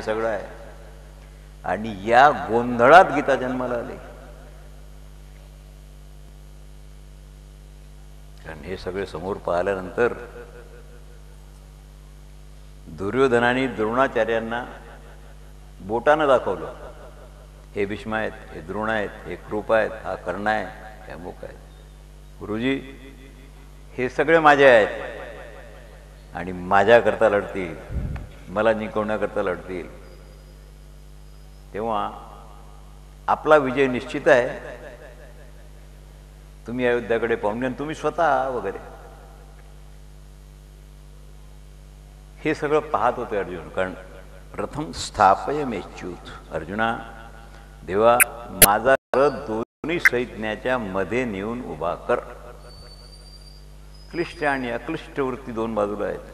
सगळं आहे. आणि या गोंधळात गीता जन्माला आली. कारण हे सगळे समोर पाहिल्यानंतर दुर्योधनाने द्रोणाचार्यांना बोटानं दाखवलं, हे भीष्म आहेत, हे द्रोण आहेत, हे कृप आहेत, हा कर्ण आहे, हे अमुक आहेत. गुरुजी हे सगळे माझे आहेत आणि माझ्याकरता लढतील, मला जिंकवण्याकरता लढतील. तेव्हा आपला विजय निश्चित आहे. तुम्ही अयोध्याकडे पाहून आणि तुम्ही स्वतः वगैरे हे सगळं पाहत होते अर्जुन. कारण प्रथम स्थापय मेच्यूत, अर्जुना देवा माझा रथ दोन्ही सैन्याच्या मध्ये नेऊन उभा कर. क्लिष्ट आणि अक्लिष्ट वृत्ती दोन बाजूला आहेत.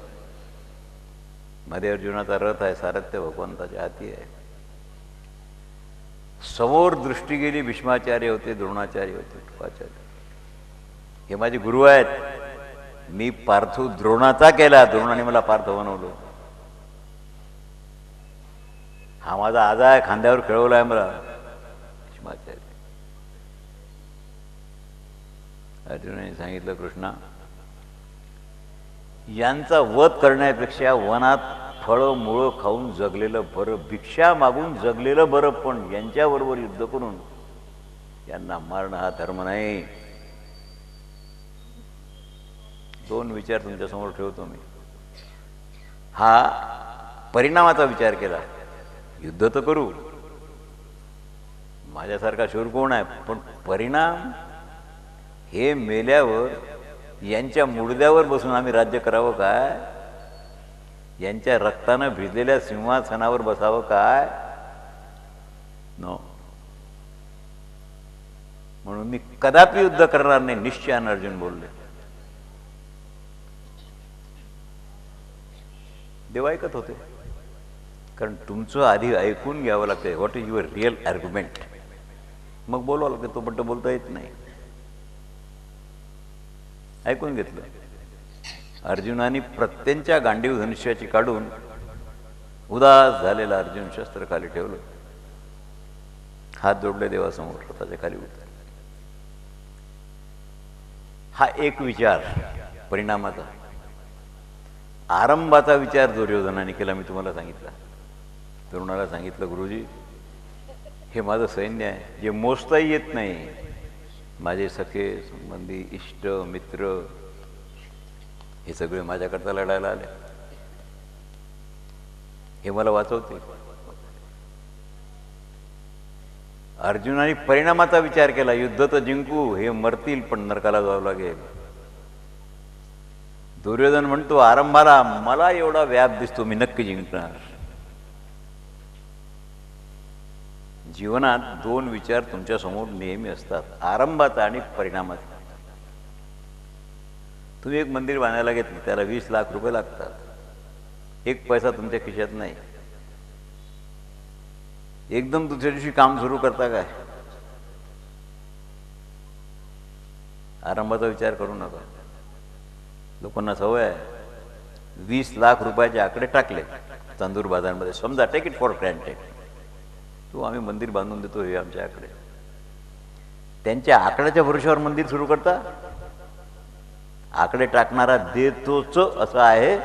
मध्ये अर्जुनाचा रथ आहे, सारथ्य भगवंताच्या हाती आहे. समोर दृष्टी गेली, भीष्माचार्य होते, द्रोणाचार्य होते, कृपाचार्य. हे माझे गुरु आहेत. मी पार्थू द्रोणाचा केला, द्रोणाने मला पार्थ बनवलं. हा माझा आजा आहे, खांद्यावर खेळवला आहे मला भीष्माचार्य. अर्जुनाने सांगितलं, कृष्णा यांचा वध करण्यापेक्षा वनात फळं मुळं खाऊन जगलेलं बरं, भिक्षा मागून जगलेलं बरं. पण यांच्याबरोबर युद्ध करून यांना मारणं हा धर्म नाही. दोन विचार तुमच्यासमोर ठेवतो मी. हा परिणामाचा विचार केला. युद्ध तर करू, माझ्यासारखा शूर कोण आहे, पण परिणाम हे मेल्यावर यांच्या मुडद्यावर बसून आम्ही राज्य करावं काय? यांच्या रक्तानं भिजलेल्या सिंहासनावर बसावं काय? नो. म्हणून मी कदापि युद्ध करणार नाही, निश्चयानं अर्जुन बोलले. देव ऐकत होते. कारण तुमचं आधी ऐकून घ्यावं लागतं. What is your real argument, मग बोलावं लागतं. तो बट्ट बोलता येत नाही. ऐकून घेतलं. अर्जुनाने प्रत्यंच्या गांडीव धनुष्याची काढून उदास झालेला अर्जुन शस्त्र खाली ठेवलं, हात जोडले देवासमोर, रथाच्या खाली उतरले. हा एक विचार परिणामाचा. आरंभाचा विचार दुर्योधनाने केला, मी तुम्हाला सांगितला. द्रोणाला सांगितलं, गुरुजी हे माझं सैन्य आहे, जे मोजताही येत नाही. माझे सखे संबंधी, इष्ट मित्र हे सगळे माझ्याकरता लढायला आले, हे मला वाचवते. अर्जुनाने परिणामाचा विचार केला. युद्ध तर जिंकू, हे मरतील पण नरकाला जावं लागेल. दुर्योधन म्हणतो आरंभाला मला एवढा व्याप दिसतो, मी नक्की जिंकणार. जीवनात दोन विचार तुमच्या समोर नेहमी असतात, आरंभाचा आणि परिणामाचा. तुम्ही एक मंदिर बांधायला घेतलं, त्याला 20 लाख रुपये लागतात. एक पैसा तुमच्या खिशात नाही. एकदम दुसऱ्या दिवशी काम सुरू करता काय? आरंभाचा विचार करू नका. लोकांना सवय आहे, 20 लाख रुपयाचे आकडे टाकले तांदूर बाजारमध्ये, समजा टेक इट फॉर ग्रँटेड, तो आम्ही मंदिर बांधून देतो, हे आमच्या आकडे. त्यांच्या आकड्याच्या भरोश्यावर मंदिर सुरू करता. आकडे टाकणारा देतोच असं आहे.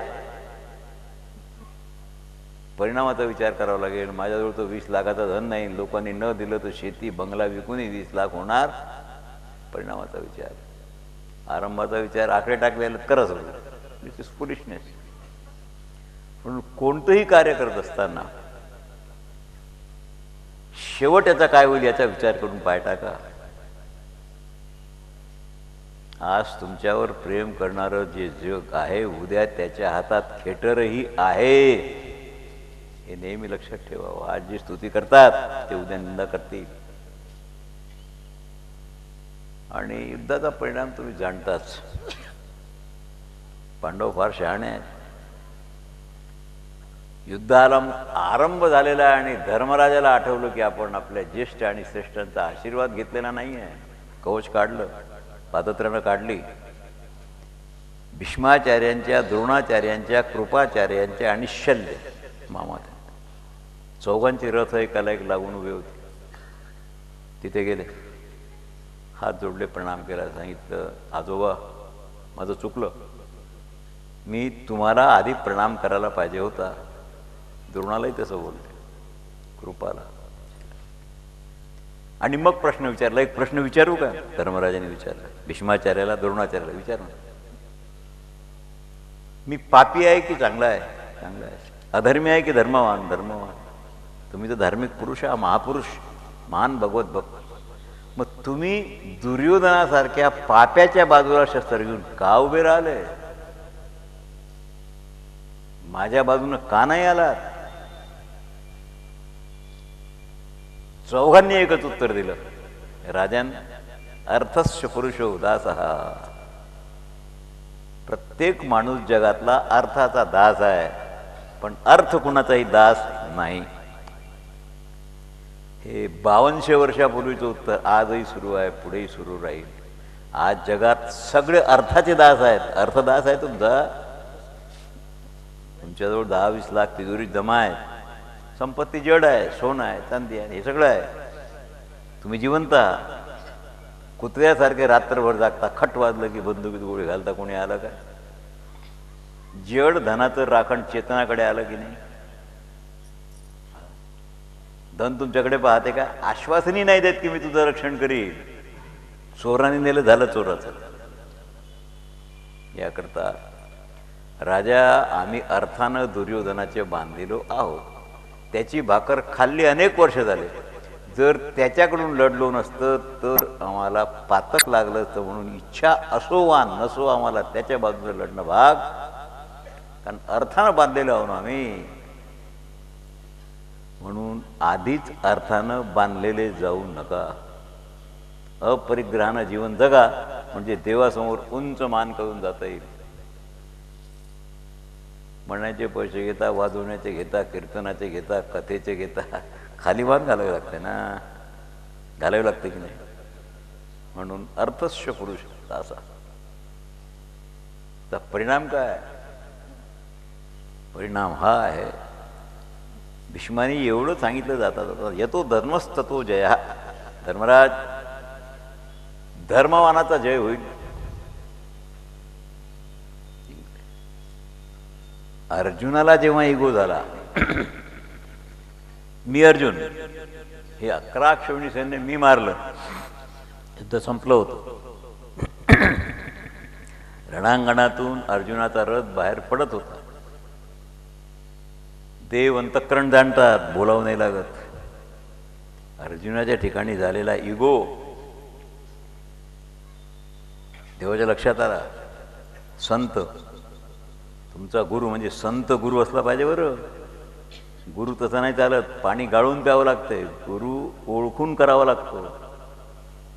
परिणामाचा विचार करावा लागेल. माझ्याजवळ तो 20 लाखाचा धन नाही, लोकांनी न दिलं तर शेती बंगला विकूनही 20 लाख होणार. परिणामाचा विचार. आरंभाचा विचार आकडे टाकलेला करत होतो, दिस इज फुलिशनेस. म्हणून कोणतंही कार्य करत असताना शेवट याचा काय होईल याचा विचार करून पाय टाका. आज तुमच्यावर प्रेम करणारं जे जग आहे, उद्या त्याच्या हातात खेटरही आहे, हे नेहमी लक्षात ठेवावं. आज जी स्तुती करतात ते उद्या निंदा करतील. आणि युद्धाचा परिणाम तुम्ही जाणताच. पांडव फार शहाणे आहेत. युद्धाला आरंभ झालेला आहे आणि धर्मराजाला आठवलं की आपण आपल्या ज्येष्ठ आणि श्रेष्ठांचा आशीर्वाद घेतलेला नाही आहे. कवच काढलं, पादत्राणं काढली. भीष्माचार्यांच्या, द्रोणाचार्यांच्या, कृपाचार्यांच्या आणि शल्य मामा चौघांची रथ एकाला एक लागून उभे होते. तिथे गेले, हात जोडले, प्रणाम केला, सांगितलं आजोबा माझं चुकलं, मी तुम्हाला आधी प्रणाम करायला पाहिजे होता. द्रोणालाही तसं बोलले, कृपाला. आणि मग प्रश्न विचारला. एक प्रश्न विचारू का? धर्मराजाने विचारला भीष्माचार्याला, द्रोणाचार्याला विचारलं, मी पापी आहे की चांगला आहे? चांगला आहे. अधर्मी आहे की धर्मवान? धर्मवान. तुम्ही तर धार्मिक पुरुष आहे, महापुरुष, महान भगवत भक्त. मग तुम्ही दुर्योधनासारख्या पाप्याच्या बाजूला शस्त्र घेऊन का उभे राहिले? माझ्या बाजूनं का नाही आलात? चौघांनी एकच उत्तर दिलं, राजन, अर्थस्य पुरुषो दासः. प्रत्येक माणूस जगातला अर्थाचा दास आहे, पण अर्थ कुणाचाही दास नाही. हे 5200 वर्षापूर्वीचं उत्तर आजही सुरू आहे, पुढेही सुरू राहील. आज जगात सगळे अर्थाचे दास आहेत. अर्थदास आहे तुमचा. तुमच्याजवळ 10-20 लाख तिजोरी जमा आहे, संपत्ती जड आहे, सोनं आहे, चांदी आहे, हे सगळं आहे. तुम्ही जिवंत आहात. कुत्र्यासारखे रात्रभर जागता, खट वाजलं की बंदुकीत गोळी घालता. कोणी आलं का? जड धनाचं राखण चेतनाकडे आलं की नाही? धन तुमच्याकडे पाहते का? आश्वासनी नाही देत की मी तुझं रक्षण करीन. चोराने नेलं, झालं चोराचं. याकरता राजा, आम्ही अर्थानं दुर्योधनाचे बांधलेलो आहोत. त्याची भाकर खाल्ली अनेक वर्ष झाले. जर त्याच्याकडून लढलो नसतं तर आम्हाला पातक लागलं असतं. म्हणून इच्छा असो वा नसो आम्हाला त्याच्या बाजूने लढणं भाग, कारण अर्थानं बांधलेलो आहोत आम्ही. म्हणून आधीच अर्थानं बांधलेले जाऊ नका. अपरिग्रहानं जीवन जगा, म्हणजे देवासमोर उंच मान करून जाता येईल. म्हणायचे पैसे घेता, वाजवण्याचे घेता, कीर्तनाचे घेता, कथेचे घेता, खाली मान घालावे लागते ना, घालावे लागते की नाही? म्हणून अर्थस्य पुरुष असा. तर परिणाम काय? परिणाम हा आहे, भीष्मानी एवढं सांगितलं जातात, येतो धर्मस्ततो जया. धर्मराज, धर्मवानाचा जय होईल. अर्जुनाला जेव्हा इगो झाला, मी अर्जुन, हे 11 अक्षौहिणी सैन्य मी मारलं, युद्ध संपलं होतं. रणांगणातून अर्जुनाचा रथ बाहेर पडत होता. देव अंतःकरण जाणतात, बोलावं नाही लागत. अर्जुनाच्या ठिकाणी झालेला इगो देवाच्या लक्षात आला. संत, तुमचा गुरु म्हणजे संत गुरु असला पाहिजे बरं. गुरु तसं नाही चालत, पाणी गाळून प्यावं लागतंय. गुरु ओळखून करावा लागतो.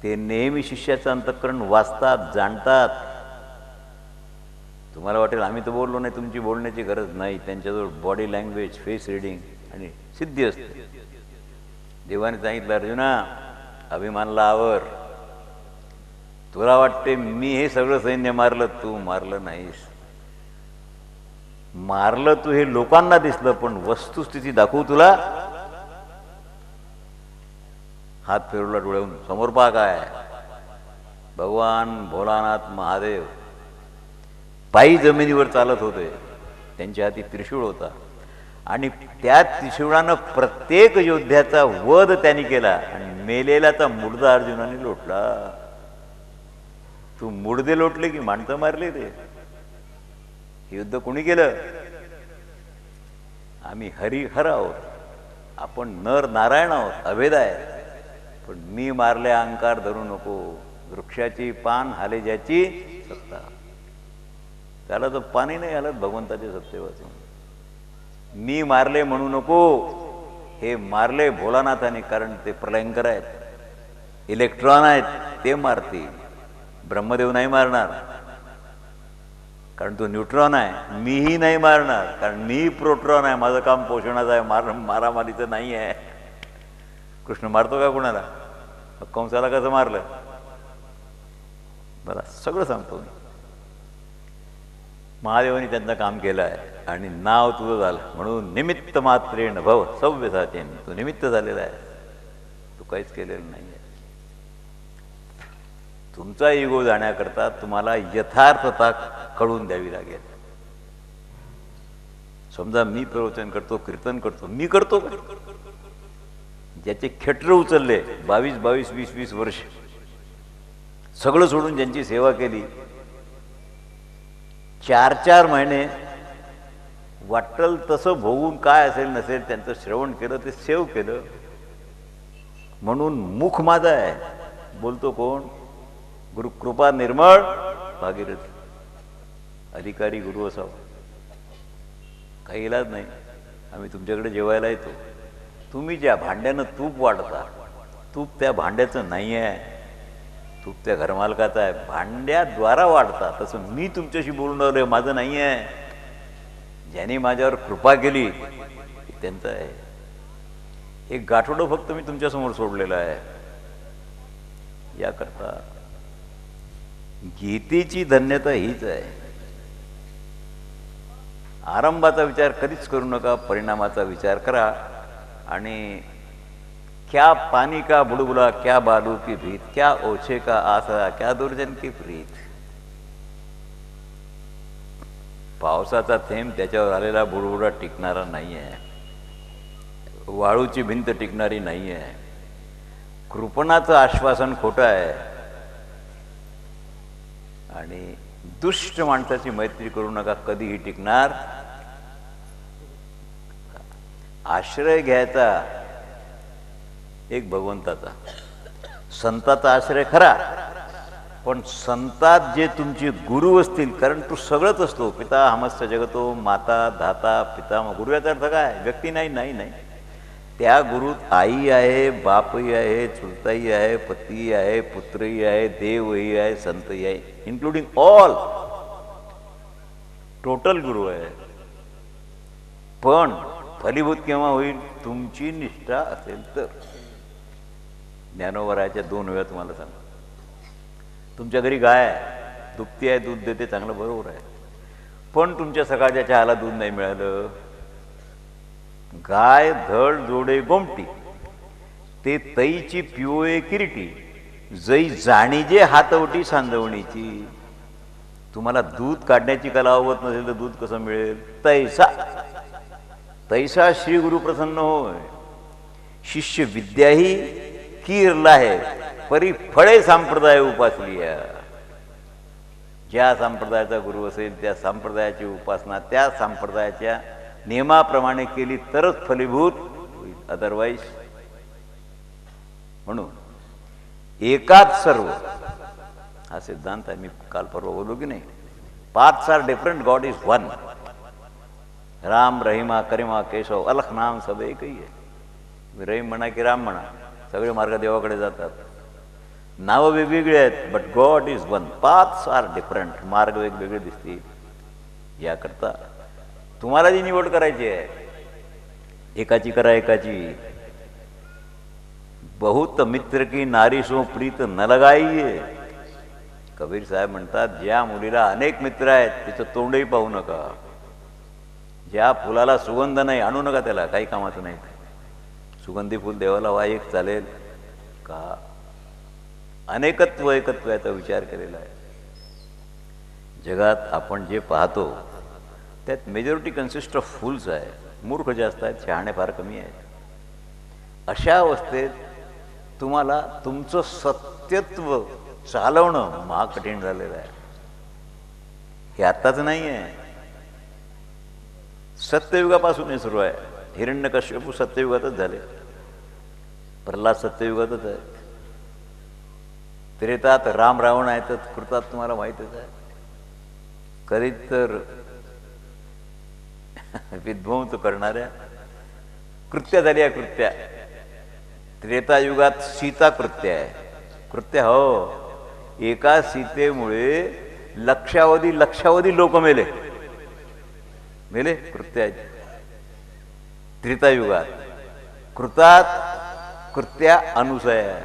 ते नेहमी शिष्याचं अंतःकरण वाचतात, जाणतात. तुम्हाला वाटेल आम्ही तर बोललो नाही, तुमची बोलण्याची गरज नाही. त्यांच्याजवळ बॉडी लँग्वेज, फेस रिडिंग आणि सिद्धी असते. देवाने सांगितलं, अर्जुना अभिमानला आवर. तुला वाटते मी हे सगळं सैन्य मारलं, तू मारलं नाहीस. मारलं तू हे लोकांना दिसलं, पण वस्तुस्थिती दाखवू तुला. हात फिरवला डोळ्याहून, समोर पहा काय. भगवान भोलानाथ महादेव पायी जमिनीवर चालत होते. त्यांच्या हाती त्रिशूळ होता आणि त्या त्रिशूळानं प्रत्येक योद्ध्याचा वध त्यांनी केला आणि मेलेल्याचा मुर्दा अर्जुनाने लोटला. तू मुर्दे लोटले की माणसं मारले रे? युद्ध कोणी केलं? आम्ही हरिहर आहोत, आपण नर नारायण आहोत, अभेद आहे. पण मी मारले अहंकार धरू नको. वृक्षाची पान हाले ज्याची सत्ता, त्याला तर पाणी नाही हलत भगवंताच्या सत्तेवाचून. मी मारले म्हणू नको. हे मारले भोलानाथाने, कारण ते प्रलयंकर आहेत, इलेक्ट्रॉन आहेत, ते मारतील. ब्रह्मदेव नाही मारणार, कारण तो न्यूट्रॉन आहे. मीही नाही मारणार, कारण मी प्रोट्रॉन आहे. माझं काम पोषणाचं आहे, मारामारीचं नाही आहे. कृष्ण मारतो का कुणाला? कंसाला कसं मारलं बरं, सगळं सांगतो मी. महादेवाने त्यांचं काम केलं आहे. आणि नाव तुझं झालं म्हणून निमित्त मात्रेण भव सव्यसाचेन. तू निमित्त झालेला आहे, तू काहीच केलेलं नाही आहे. तुमचा इगो जाण्याकरता तुम्हाला यथार्थता कळून द्यावी लागेल. समजा मी प्रवचन करतो, कीर्तन करतो, मी करतो. ज्याचे खेटर उचलले 22, 20 वर्ष सगळं सोडून ज्यांची सेवा केली, 4 महिने वाटल तसं भोगून काय असेल नसेल त्यांचं श्रवण केलं, ते सेव केलं. म्हणून मुख माझा आहे. बोलतो कोण? गुरु कृपा निर्मळ भागीरथ. अधिकारी गुरु असावा, काही इलाज नाही. आम्ही तुमच्याकडे जेवायला येतो, तुम्ही ज्या भांड्यानं तूप वाढता, तूप त्या भांड्याचं नाही आहे, तूप त्या घरमालकाचा आहे. भांड्याद्वारा वाढता. तसं मी तुमच्याशी बोलून राहिलो, माझं नाही आहे. ज्याने माझ्यावर कृपा केली त्यांचं आहे. एक गाठोडं फक्त मी तुमच्यासमोर सोडलेलं आहे. याकरता गीतेची धन्यता हीच आहे. आरंभाचा विचार कधीच करू नका, परिणामाचा विचार करा. आणि क्या पानी का बुडबुला, क्या बालू की भीत, क्या ओछे का आसरा, क्या दुर्जन की प्रीत. पावसाचा थेंब त्याच्यावर आलेला बुडबुडा टिकणारा नाही आहे, वाळूची भिंत टिकणारी नाही आहे. कृपणाचं आश्वासन खोटं आहे. आणि दुष्ट माणसाची मैत्री करू नका, कधीही टिकणार. आश्रय घ्यायचा एक भगवंताचा, संताचा आश्रय खरा, पण संतात जे तुमचे गुरु असतील, कारण तो सगळंच असतो. पिता हमस्य जगतो, माता धाता पिता. गुरु याचा अर्थ काय? व्यक्ती नाही, नाही नाही. त्या गुरुत आई आहे, बापही आहे, चुलताही आहे, पती आहे, पुत्रही आहे, देवही आहे, संतही आहे, इन्क्लुडिंग ऑल. टोटल गुरु आहे. पण फलीभूत केव्हा होईल? तुमची निष्ठा असेल तर. ज्ञानोबराच्या 2 वेळा तुम्हाला सांगा. तुमच्या घरी गाय आहे, दुभती आहे, दूध देते, चांगलं, बरोबर आहे. पण तुमच्या सकाळच्या चहाला दूध नाही मिळालं. गाय धड जोडे गोमटी, ते तईची पिवळे किरीटी, जई जाणीजे हातवटी सांजवणीची. तुम्हाला दूध काढण्याची कला आवत नसेल तर दूध कसं मिळेल? तैसा तैसा श्री गुरु प्रसन्न होय. शिष्य विद्याही कीरला आहे, परी फळे संप्रदाय उपासली. ज्या संप्रदायाचा गुरु असेल त्या संप्रदायाची उपासना त्या संप्रदायाच्या नियमाप्रमाणे केली तरच फलीभूत होईल, अदरवाईज. म्हणून एकाच सर्व हा सिद्धांत आहे. मी काल परवा बोललो की नाही, paths are different, God is one. Ram Rahima Karima Keshav Alakh नाम सब एकही आहे. रहीम म्हणा की राम म्हणा, सगळे मार्ग देवाकडे जातात. नावं वेगवेगळी आहेत, but God is one. Paths are different, मार्ग वेगवेगळे दिसतील. याकरता तुम्हाला जी निवड करायची आहे, एकाची करा, एकाची. बहुत मित्र की नारी सो प्रीत न लगाईये. कबीर साहेब म्हणतात, ज्या मुलीला अनेक मित्र आहेत तिचं तोंडही पाहू नका. ज्या फुलाला सुगंध नाही आणू नका, त्याला काही कामाचं नाही. सुगंधी फुल देवाला वाईक चालेल का? अनेकत्व एकत्व याचा विचार केलेला आहे. जगात आपण जे पाहतो त्यात मेजॉरिटी कन्सिस्ट ऑफ फुल्स आहे. मूर्ख जास्त आहेत, शहाणे फार कमी आहेत. अशा अवस्थेत तुम्हाला तुमचं सत्यत्व चालवणं महाकठीण झालेलं आहे. हे आत्ताच नाही आहे, सत्ययुगापासून हे सुरू आहे. हिरण्यकश्यपू सत्ययुगातच झाले, प्रल्हाद सत्ययुगातच आहे. त्रेतात राम रावण आहेत, कृतात तुम्हाला माहितच आहे. कधी तर विध्वंस करणाऱ्या कृत्या झाल्या. कृत्या त्रेतायुगात सीता कृत्य आहे. कृत्य हो, एका सीतेमुळे लक्षावधी लोक मेले. कृत्य आहेत त्रेतायुगात. कृतात कृत्या अनुसया.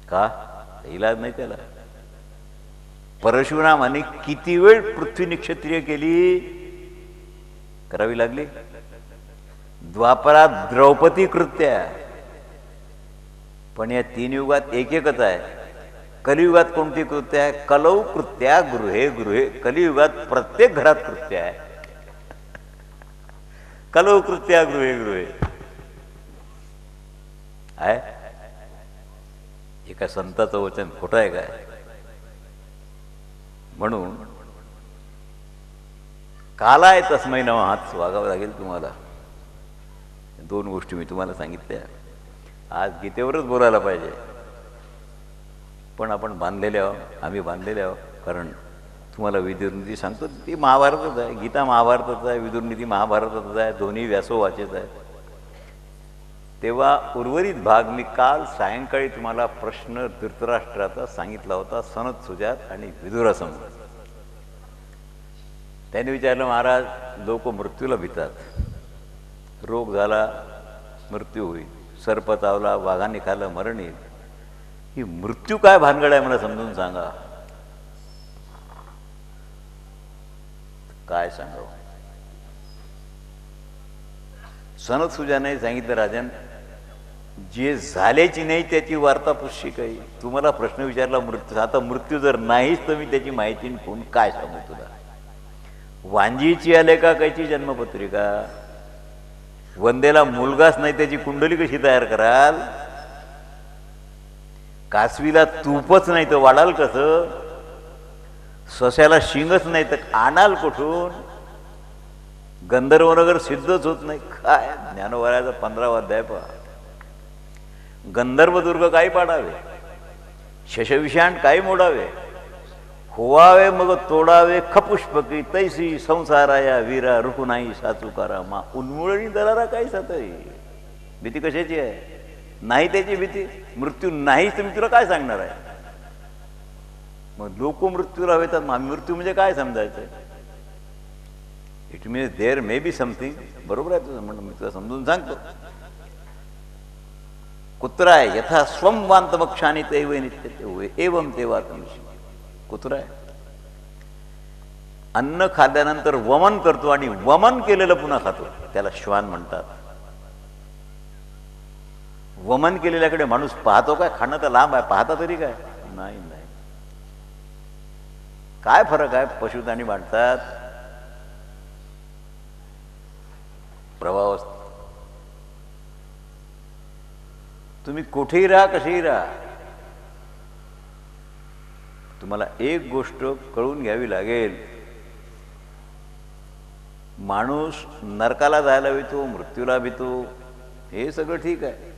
का? इलाज नाही त्याला. परशुरामाने किती वेळ पृथ्वी निक्षत्रिय केली, करावी लागली. द्वापरात द्रौपदी कृत्या, पण या 3 युगात एकच आहे. कलियुगात कोणती कृत्य आहे? कलौ कृत्या गृहे गृहे. कलियुगात प्रत्येक घरात कृत्य आहे. कलौ कृत्या गृहे गृहे आहे. एका संताचं वचन खोटं आहे काय? म्हणून कालाय तस्मै नमः हात वागावं लागेल तुम्हाला. 2 गोष्टी मी तुम्हाला सांगितल्या. आज गीतेवरच बोलायला पाहिजे, पण आपण बांधलेले आहोत, आम्ही बांधलेले आहोत. कारण तुम्हाला विदुरनीती सांगतो ती महाभारतच आहे. गीता महाभारतच आहे, विदुरनीती महाभारतच आहे. दोन्ही व्यासोवाचेच आहेत. तेव्हा उर्वरित भाग मी काल सायंकाळी तुम्हाला प्रश्न धृतराष्ट्राचा सांगितला होता, सनत सुजात आणि विदुरासमोर. त्यांनी विचारलं, महाराज लोक मृत्यूला भितात, रोग झाला मृत्यू होईल, सर्प चावला वाघाने खाल्लं मरण येईल, ही मृत्यू काय भानगड आहे मला समजून सांगा. काय सांगावं? सनत सुजाने सांगितलं, राजन जे झाल्याची नाही त्याची वार्ता पुष्टी काही. तुम्हाला प्रश्न विचारला मृत्यू, आता मृत्यू जर नाहीच तर मी त्याची माहिती कोण काय सांगू तुला. वांजीची आले का कायची जन्मपत्रिका, वंदेला मुलगाच नाही त्याची कुंडली कशी तयार कराल, कासवीला तूपच नाही तर वाढाल कसं, सस्याला शिंगच नाही तर आणाल कुठून, गंधर्वनगर सिद्धच होत नाही. काय ज्ञानोबाराचा 15वा अध्याय पहा. गंधर्वदुर्ग काही पाडावे, शशविषाण काही मोडावे, होवावे मग तोडावे खपुष्पकी तैसी संसाराया वीरा रुकुनाई साचुकारा मा उन्मुळणी दरारा काही सातही. भीती कशाची आहे? नाही त्याची भीती. मृत्यू नाही तर मी तुला काय सांगणार आहे. मग लोक मृत्यूला हवेतात, मृत्यू म्हणजे काय समजायचं? It means there may be something. बरोबर आहे तुझं म्हणणं, मी तुला समजून सांगतो. कुत्र आहे यथा स्वम वांतमक्षानी तैव नित्य एवं तेव्हा तमशी. कुत्रा आहे, अन्न खाल्ल्यानंतर वमन करतो आणि वमन केलेलं पुन्हा खातो, त्याला श्वान म्हणतात. वमन केलेल्याकडे माणूस पाहतो काय? खाणं तर लांब आहे, पाहता तरी काय? नाही नाही. काय फरक आहे पशुत आणि माणसात? प्रभाव असतो. तुम्ही कुठेही राहा, कशीही राहा, तुम्हाला एक गोष्ट कळून घ्यावी लागेल. माणूस नरकाला जायला भीतो, मृत्यूला भीतो, हे सगळं ठीक आहे.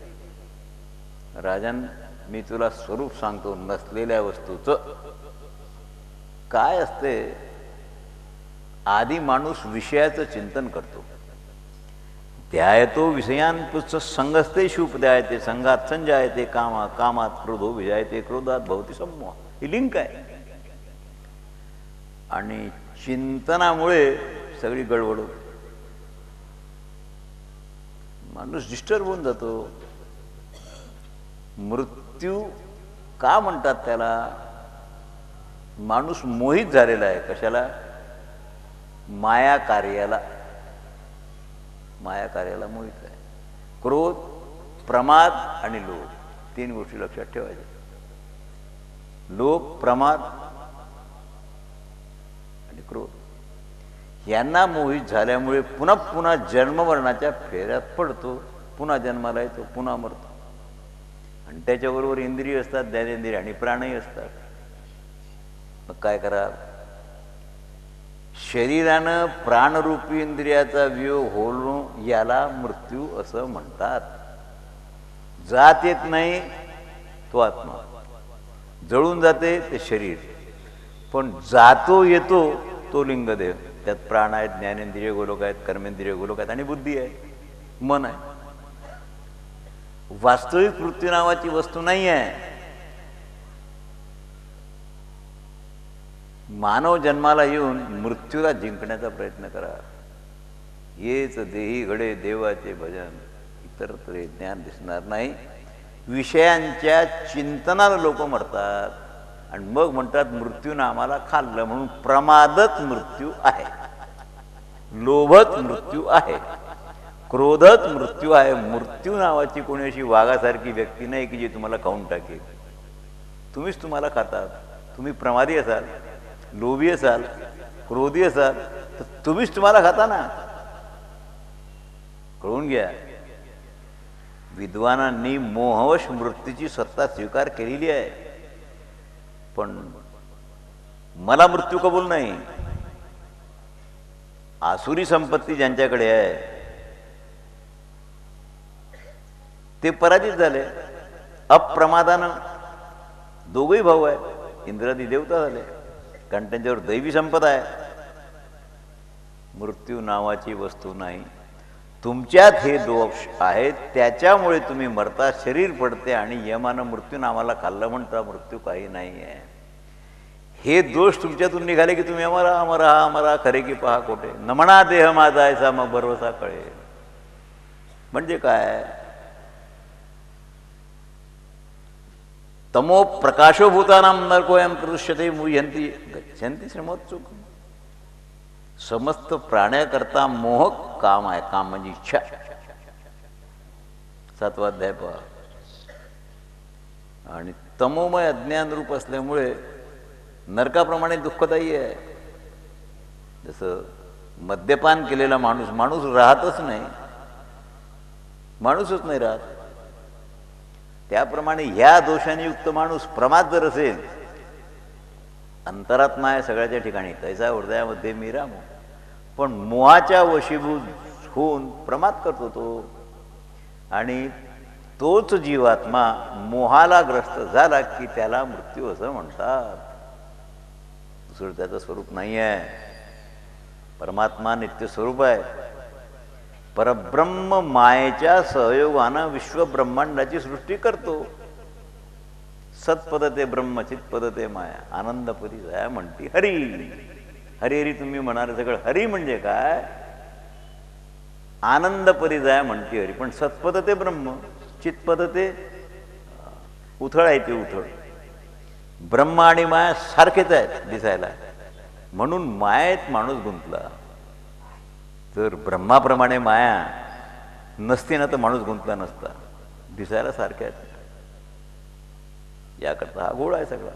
राजन मी तुला स्वरूप सांगतो नसलेल्या वस्तूचं. काय असते, आधी माणूस विषयाचं चिंतन करतो, ध्यायतो विषयांपुच्छ संगस्ते शुपध्यायते संघात संजायते कामा कामात क्रोधो विजायते क्रोधात भवती सम्मोह. ही लिंक आहे. आणि चिंतनामुळे सगळी गडबड होते, माणूस डिस्टर्ब होऊन जातो. मृत्यू का म्हणतात त्याला? माणूस मोहित झालेला आहे. कशाला? माया कार्याला. माया कार्याला मोहित आहे. क्रोध, प्रमाद आणि लोभ, 3 गोष्टी लक्षात ठेवायच्या. लोभ, प्रमाद आणि क्रोध यांना मोहित झाल्यामुळे पुन्हा पुन्हा जन्ममरणाच्या फेऱ्यात पडतो. पुन्हा जन्माला येतो, पुन्हा मरतो. आणि त्याच्याबरोबर इंद्रिय असतात, ज्ञानेंद्रिय आणि प्राणही असतात. मग काय करा? शरीरानं प्राणरूपी इंद्रियाचा वियोग होणं याला मृत्यू असं म्हणतात. जात येत नाही तो आत्मा, जळून जाते ते शरीर, पण जातो येतो तो लिंगदेह. त्यात प्राण आहेत, ज्ञानेंद्रिय गोलोक आहेत, कर्मेंद्रिय गोलोक आहेत आणि बुद्धी आहे, मन आहे. वास्तविक मृत्यू नावाची वस्तू नाही आहे. मानव जन्माला येऊन मृत्यूला जिंकण्याचा प्रयत्न करा. हेच देही घडे देवाचे भजन, इतरत्र ज्ञान दिसणार नाही. विषयांच्या चिंतनाला लोक मरतात आणि मग म्हणतात मृत्यूनं आम्हाला खाल्लं म्हणून प्रमादच मृत्यू आहे, लोभत मृत्यू आहे, क्रोधत मृत्यू आहे. मृत्यू नावाची कोणी अशी वाघासारखी व्यक्ती नाही की जी तुम्हाला खाऊन टाकेल. तुम्हीच तुम्हाला खातात. तुम्ही प्रमादी असाल, लोभी असाल, क्रोधी असाल तर तुम्हीच तुम्हाला खाता ना. कळून घ्या, विद्वानांनी मोहवश मृत्यूची सत्ता स्वीकार केलेली आहे, पण मला मृत्यू कबूल नाही. आसुरी संपत्ती ज्यांच्याकडे आहे ते पराजित झाले. अप्रमादानं दोघही भाऊ आहे, इंद्रादी देवता झाले, कारण त्यांच्यावर दैवी संपदा आहे. मृत्यू नावाची वस्तू नाही. तुमच्यात हे दोष आहेत, त्याच्यामुळे तुम्ही मरता, शरीर पडते आणि यमानं मृत्यू नावाला खाल्लं म्हणता मृत्यू काही नाही आहे. हे दोष तुमच्यातून निघाले की तुम्ही अमरा अमरा अमरा खरे की पहा कोठे, न म्हणा देह माझा ऐसा मग भरवसा कळेल. म्हणजे काय, तमो प्रकाशोभूतानां नरकोयम प्रदुष्यते मुह्यंती गच्छन्ति श्रमोत्सुक. समस्त प्राण्याकरता मोहक काम आहे. काम म्हणजे इच्छा. 7वा अध्याय पहा. आणि तमोमय अज्ञान रूप असल्यामुळे नरकाप्रमाणे दुःखदायी आहे. जसं मद्यपान केलेला माणूस राहतच नाही, माणूसच नाही राहत, त्याप्रमाणे ह्या दोषाने युक्त माणूस प्रमाद जर असेल, अंतरात्मा आहे सगळ्याच्या ठिकाणी, तैसा हृदयामध्ये मी रामो, पण मोहाच्या वशीभूत होऊन प्रमाद करतो तो. आणि तोच जीवात्मा मोहाला ग्रस्त झाला की त्याला मृत्यू असं म्हणतात. दुसरं त्याचं स्वरूप नाही आहे. परमात्मा नित्य स्वरूप आहे. परब्रह्म मायेच्या सहयोगानं विश्वब्रह्मांडाची सृष्टी करतो. सत्पदते ब्रह्म चित्पदते माया आनंद परी जाया म्हणती हरी. हरी हरी तुम्ही म्हणाले सगळं. हरी म्हणजे काय, आनंद परी जाया म्हणती हरी. पण सत्पदते ब्रह्म, चित्पदते उथळ आहे, ते उथळ. ब्रह्म आणि माया सारखेच आहेत दिसायला, म्हणून मायेत माणूस गुंतला. जर ब्रह्माप्रमाणे माया नसती ना तर माणूस गुंतला नसता. दिसायला सारख्या आहेत, याकरता हा गोळ आहे सगळा.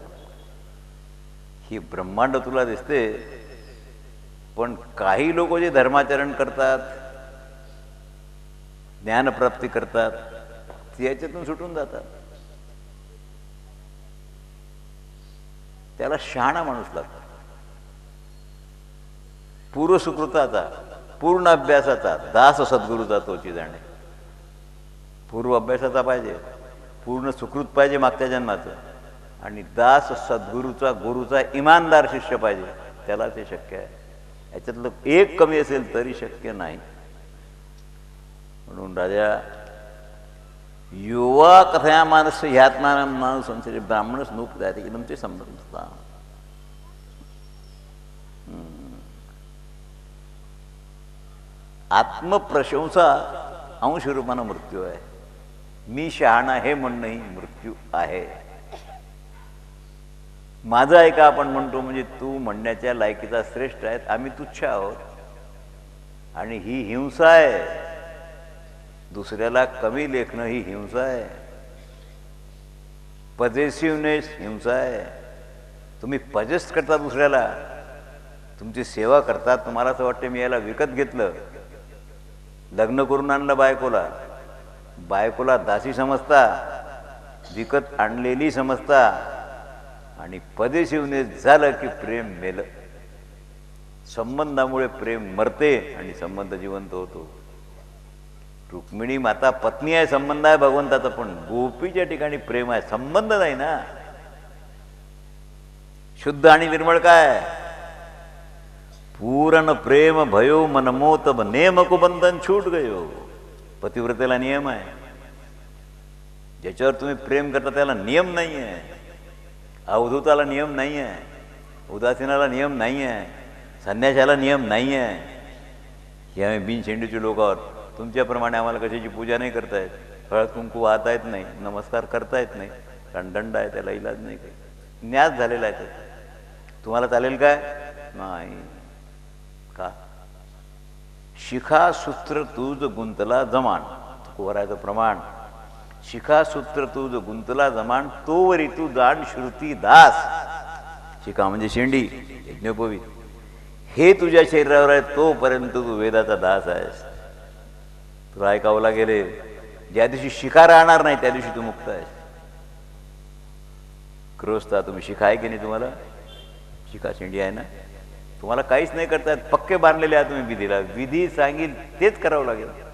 ही ब्रह्मांड तुला दिसते, पण काही लोक जे धर्माचरण करतात, ज्ञानप्राप्ती करतात, ते याच्यातून सुटून जातात. त्याला शहाणा माणूस लागतो. पूर्वसुकृताचा, पूर्ण अभ्यासाचा, दास सद्गुरूचा तोची जाणे. पूर्व अभ्यासाचा पाहिजे, पूर्ण सुकृत पाहिजे मागच्या जन्माचं, आणि दास सद्गुरूचा, गुरुचा इमानदार शिष्य पाहिजे, त्याला ते शक्य आहे. याच्यातलं एक कमी असेल तरी शक्य नाही. म्हणून राजा युवा कथया मानस ह्यात्मान माणूस संशय ब्राह्मणच नूप जाते एकदम ते समजता. आत्मप्रशंसा अंशरूपानं मृत्यू आहे. मी शहाणा हे म्हणणंही मृत्यू आहे. माझं आहे का आपण म्हणतो, म्हणजे तू म्हणण्याच्या लायकीचा श्रेष्ठ आहेत, आम्ही तुच्छ आहोत. आणि ही हिंसा आहे. दुसऱ्याला कमी लेखणं ही हिंसा आहे. पजेसिव्हनेस हिंसा आहे. तुम्ही पजेस्ट करता दुसऱ्याला, तुमची सेवा करतात, तुम्हाला असं वाटतं मी याला विकत घेतलं. लग्न करून आणलं बायकोला, बायकोला दासी समजता, विकत आणलेली समजता, आणि पदेशिवनेस झालं की प्रेम मेलं. संबंधामुळे प्रेम मरते आणि संबंध जिवंत होतो. रुक्मिणी माता पत्नी आहे, संबंध आहे भगवंताचा, पण गोपीच्या ठिकाणी प्रेम आहे, संबंध नाही ना. शुद्ध आणि निर्मळ काय, पूर्ण प्रेम भयो मनमोत नेम को बंधन छूट गयो. पतिव्रतेला नियम आहे. ज्याच्यावर तुम्ही प्रेम करता त्याला नियम नाही आहे. अवधूताला नियम नाही आहे, उदासीनाला नियम नाही आहे, संन्याशाला नियम नाही आहे. हे आम्ही बिनशेंडीचे लोक आहोत, तुमच्याप्रमाणे आम्हाला कशाची पूजा नाही करता येत, हळद कुंकू वाहता येत नाही, नमस्कार करता येत नाही, कारण दंड आहे, त्याला इलाज नाही काही. न्यास झालेला आहे त्याचा. तुम्हाला चालेल काय? नाही. का? शिखासूत्र तुझ गुंतला जमान, कोरायचं प्रमाण. शिखासूत्र तुझ गुंतला जमान, तोवरी तू जाण श्रुती दास. शिखा म्हणजे शेंडी, यज्ञोपवीत. हे तुझ्या शरीरावर आहे तोपर्यंत तू वेदाचा दास आहेस. तुला ऐकावं लागेल. ज्या दिवशी शिखा राहणार नाही त्या दिवशी तू मुक्त आहेस. गृहस्था तुम्ही शिखा आहे की नाही? तुम्हाला शिखा शेंडी आहे ना? तुम्हाला काहीच नाही करता येत, पक्के बांधलेले आहात तुम्ही विधीला. विधी सांगेल तेच करावं लागेल.